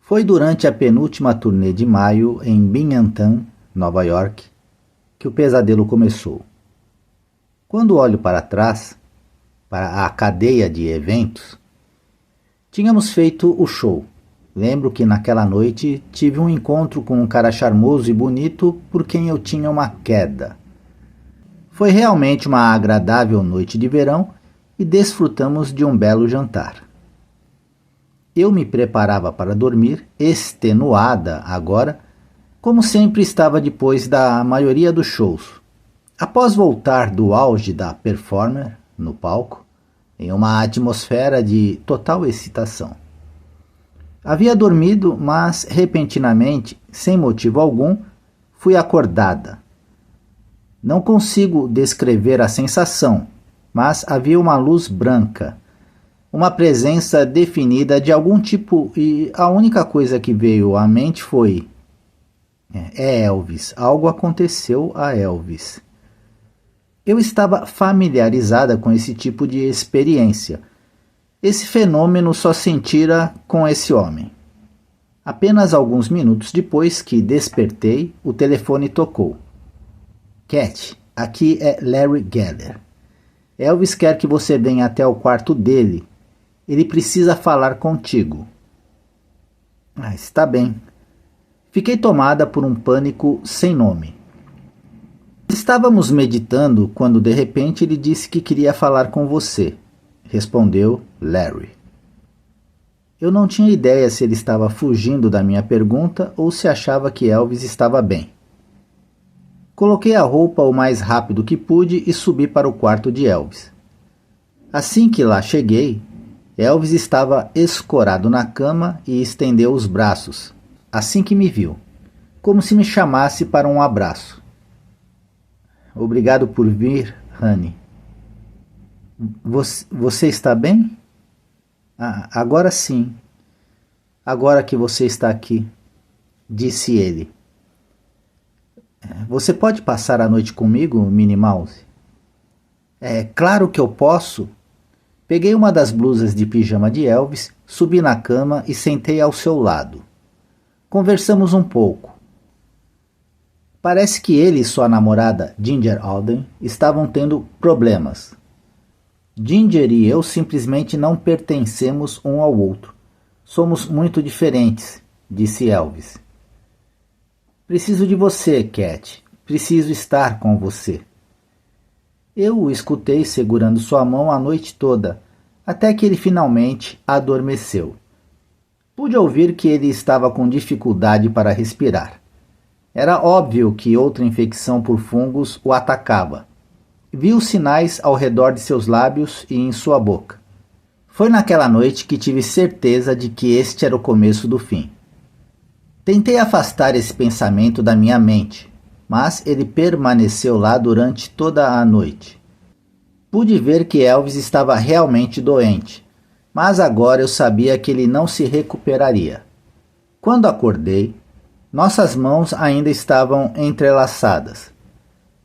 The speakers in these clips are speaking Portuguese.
Foi durante a penúltima turnê de maio em Binghamton, Nova York, que o pesadelo começou. Quando olho para trás, para a cadeia de eventos, tínhamos feito o show. Lembro que naquela noite tive um encontro com um cara charmoso e bonito por quem eu tinha uma queda. Foi realmente uma agradável noite de verão e desfrutamos de um belo jantar. Eu me preparava para dormir, extenuada agora, como sempre estava depois da maioria dos shows. Após voltar do auge da performer no palco, em uma atmosfera de total excitação. Havia dormido, mas repentinamente, sem motivo algum, fui acordada. Não consigo descrever a sensação, mas havia uma luz branca, uma presença definida de algum tipo, e a única coisa que veio à mente foi: é Elvis, algo aconteceu a Elvis. Eu estava familiarizada com esse tipo de experiência. Esse fenômeno só sentira com esse homem. Apenas alguns minutos depois que despertei, o telefone tocou. Cat, aqui é Larry Geller. Elvis quer que você venha até o quarto dele. Ele precisa falar contigo. Está bem. Fiquei tomada por um pânico sem nome. Estávamos meditando quando de repente ele disse que queria falar com você. Respondeu Larry. Eu não tinha ideia se ele estava fugindo da minha pergunta ou se achava que Elvis estava bem. Coloquei a roupa o mais rápido que pude e subi para o quarto de Elvis. Assim que lá cheguei, Elvis estava escorado na cama e estendeu os braços, assim que me viu, como se me chamasse para um abraço. Obrigado por vir, Honey. Você está bem? Agora sim. Agora que você está aqui, disse ele. Você pode passar a noite comigo, Minnie Mouse? Claro que eu posso. Peguei uma das blusas de pijama de Elvis, subi na cama e sentei ao seu lado. Conversamos um pouco. Parece que ele e sua namorada, Ginger Alden, estavam tendo problemas. Ginger e eu simplesmente não pertencemos um ao outro. Somos muito diferentes, disse Elvis. Preciso de você, Cat. Preciso estar com você. Eu o escutei segurando sua mão a noite toda, até que ele finalmente adormeceu. Pude ouvir que ele estava com dificuldade para respirar. Era óbvio que outra infecção por fungos o atacava. Vi os sinais ao redor de seus lábios e em sua boca. Foi naquela noite que tive certeza de que este era o começo do fim. Tentei afastar esse pensamento da minha mente, mas ele permaneceu lá durante toda a noite. Pude ver que Elvis estava realmente doente, mas agora eu sabia que ele não se recuperaria. Quando acordei, nossas mãos ainda estavam entrelaçadas.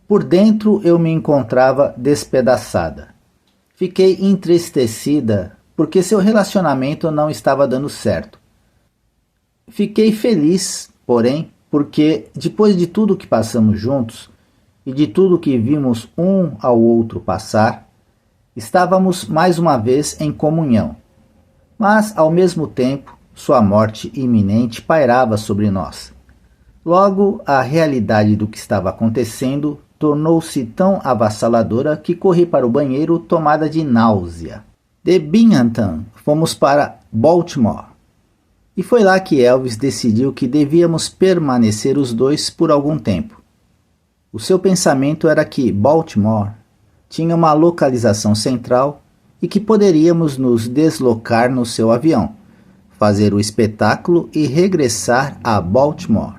Por dentro eu me encontrava despedaçada. Fiquei entristecida porque seu relacionamento não estava dando certo. Fiquei feliz, porém, porque depois de tudo que passamos juntos e de tudo que vimos um ao outro passar, estávamos mais uma vez em comunhão. Mas, ao mesmo tempo, sua morte iminente pairava sobre nós. Logo, a realidade do que estava acontecendo tornou-se tão avassaladora que corri para o banheiro tomada de náusea. De Binghamton, fomos para Baltimore. E foi lá que Elvis decidiu que devíamos permanecer os dois por algum tempo. O seu pensamento era que Baltimore tinha uma localização central e que poderíamos nos deslocar no seu avião, fazer o espetáculo e regressar a Baltimore,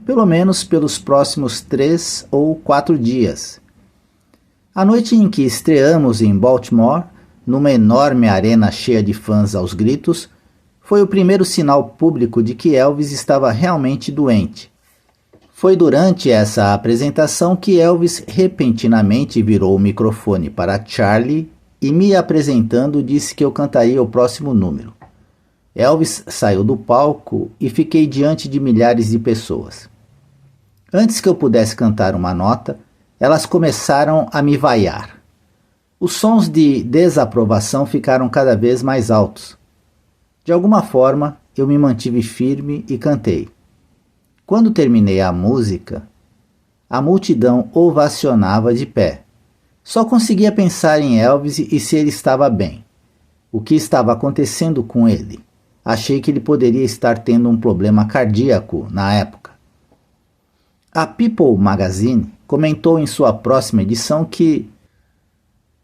pelo menos pelos próximos 3 ou 4 dias. A noite em que estreamos em Baltimore, numa enorme arena cheia de fãs aos gritos, foi o primeiro sinal público de que Elvis estava realmente doente. Foi durante essa apresentação que Elvis repentinamente virou o microfone para Charlie e, me apresentando, disse que eu cantaria o próximo número. Elvis saiu do palco e fiquei diante de milhares de pessoas. Antes que eu pudesse cantar uma nota, elas começaram a me vaiar. Os sons de desaprovação ficaram cada vez mais altos. De alguma forma, eu me mantive firme e cantei. Quando terminei a música, a multidão ovacionava de pé. Só conseguia pensar em Elvis e se ele estava bem. O que estava acontecendo com ele? Achei que ele poderia estar tendo um problema cardíaco na época. A People Magazine comentou em sua próxima edição que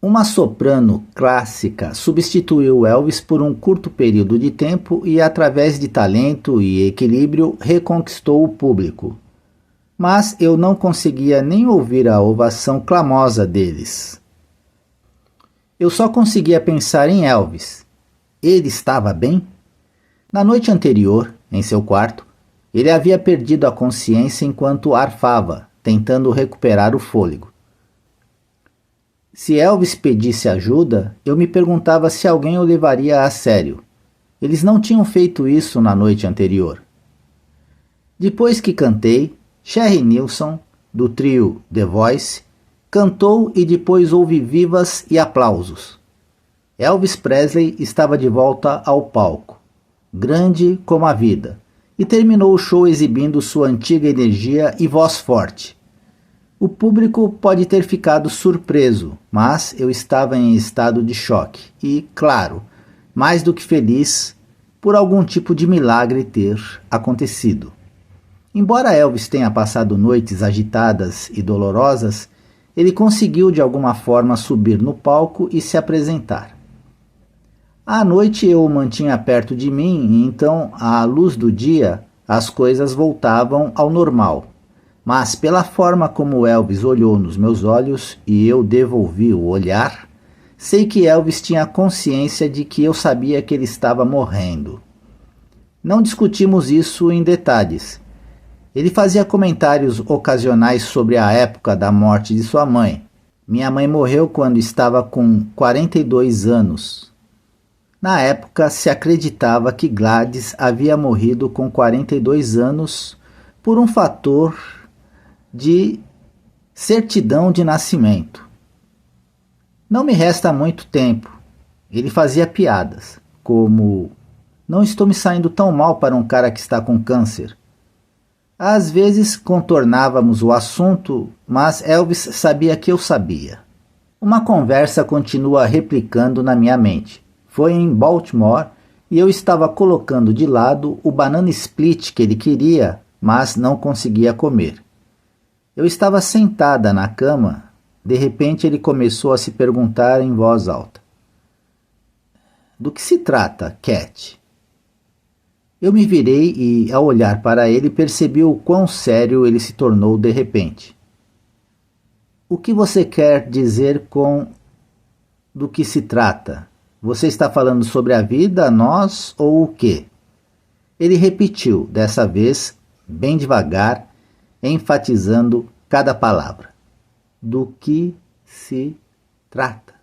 uma soprano clássica substituiu Elvis por um curto período de tempo e, através de talento e equilíbrio, reconquistou o público. Mas eu não conseguia nem ouvir a ovação clamosa deles. Eu só conseguia pensar em Elvis. Ele estava bem? Na noite anterior, em seu quarto, ele havia perdido a consciência enquanto arfava, tentando recuperar o fôlego. Se Elvis pedisse ajuda, eu me perguntava se alguém o levaria a sério. Eles não tinham feito isso na noite anterior. Depois que cantei, Sherry Nilsson, do trio The Voice, cantou e depois houve vivas e aplausos. Elvis Presley estava de volta ao palco, grande como a vida, e terminou o show exibindo sua antiga energia e voz forte. O público pode ter ficado surpreso, mas eu estava em estado de choque e, claro, mais do que feliz por algum tipo de milagre ter acontecido. Embora Elvis tenha passado noites agitadas e dolorosas, ele conseguiu de alguma forma subir no palco e se apresentar. À noite eu o mantinha perto de mim e então, à luz do dia, as coisas voltavam ao normal. Mas pela forma como Elvis olhou nos meus olhos e eu devolvi o olhar, sei que Elvis tinha consciência de que eu sabia que ele estava morrendo. Não discutimos isso em detalhes. Ele fazia comentários ocasionais sobre a época da morte de sua mãe. Minha mãe morreu quando estava com 42 anos. Na época se acreditava que Gladys havia morrido com 42 anos por um fator de certidão de nascimento. Não me resta muito tempo. Ele fazia piadas, como: não estou me saindo tão mal para um cara que está com câncer. Às vezes contornávamos o assunto, mas Elvis sabia que eu sabia. Uma conversa continua replicando na minha mente. Foi em Baltimore e eu estava colocando de lado o banana split que ele queria, mas não conseguia comer. Eu estava sentada na cama, de repente ele começou a se perguntar em voz alta: do que se trata, Cat? Eu me virei e, ao olhar para ele, percebi o quão sério ele se tornou de repente. O que você quer dizer com do que se trata? Você está falando sobre a vida, nós ou o quê? Ele repetiu, dessa vez, bem devagar, enfatizando cada palavra. Do que se trata?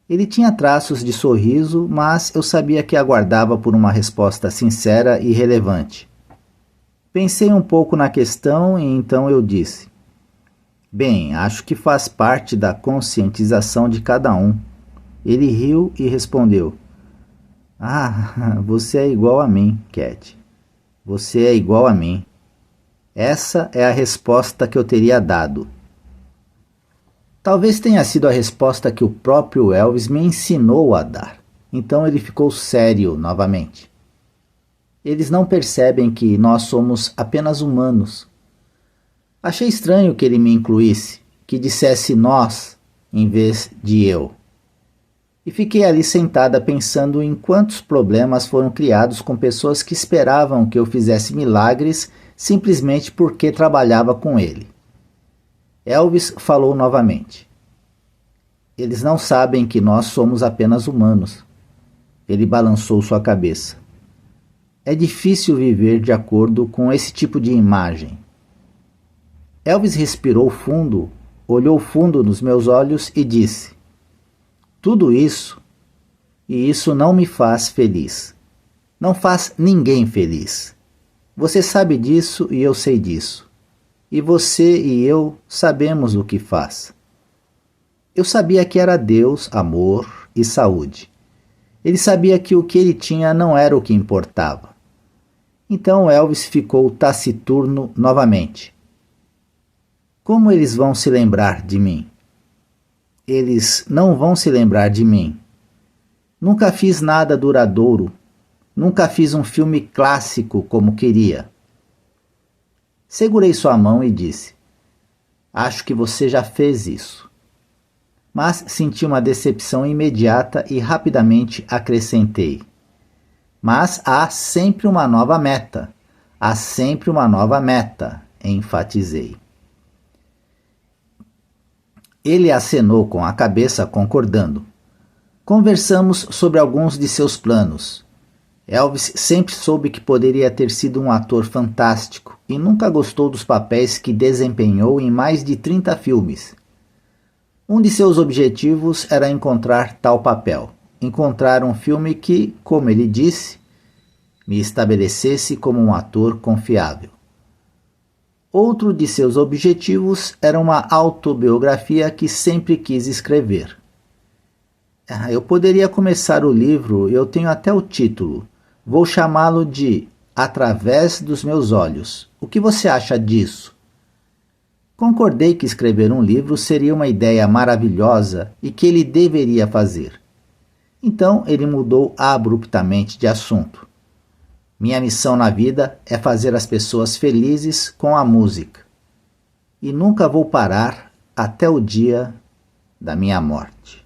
Ele tinha traços de sorriso, mas eu sabia que aguardava por uma resposta sincera e relevante. Pensei um pouco na questão e então eu disse: bem, acho que faz parte da conscientização de cada um. Ele riu e respondeu: ah, você é igual a mim, Cat. Você é igual a mim. Essa é a resposta que eu teria dado. Talvez tenha sido a resposta que o próprio Elvis me ensinou a dar. Então ele ficou sério novamente. Eles não percebem que nós somos apenas humanos. Achei estranho que ele me incluísse, que dissesse nós em vez de eu. E fiquei ali sentada pensando em quantos problemas foram criados com pessoas que esperavam que eu fizesse milagres simplesmente porque trabalhava com ele. Elvis falou novamente: eles não sabem que nós somos apenas humanos. Ele balançou sua cabeça. É difícil viver de acordo com esse tipo de imagem. Elvis respirou fundo, olhou fundo nos meus olhos e disse: tudo isso, e isso não me faz feliz. não faz ninguém feliz. Você sabe disso e eu sei disso. E você e eu sabemos o que faz. Eu sabia que era Deus, amor e saúde. Ele sabia que o que ele tinha não era o que importava. Então Elvis ficou taciturno novamente. Como eles vão se lembrar de mim? Eles não vão se lembrar de mim. Nunca fiz nada duradouro. Nunca fiz um filme clássico como queria. Segurei sua mão e disse: Acho que você já fez isso. Mas senti uma decepção imediata e rapidamente acrescentei: Mas há sempre uma nova meta. Há sempre uma nova meta, enfatizei. Ele acenou com a cabeça, concordando. Conversamos sobre alguns de seus planos. Elvis sempre soube que poderia ter sido um ator fantástico e nunca gostou dos papéis que desempenhou em mais de 30 filmes. Um de seus objetivos era encontrar tal papel, encontrar um filme que, como ele disse, me estabelecesse como um ator confiável. Outro de seus objetivos era uma autobiografia que sempre quis escrever. Eu poderia começar o livro, eu tenho até o título. Vou chamá-lo de Através dos Meus Olhos. O que você acha disso? Concordei que escrever um livro seria uma ideia maravilhosa e que ele deveria fazer. Então ele mudou abruptamente de assunto. Minha missão na vida é fazer as pessoas felizes com a música. E nunca vou parar até o dia da minha morte.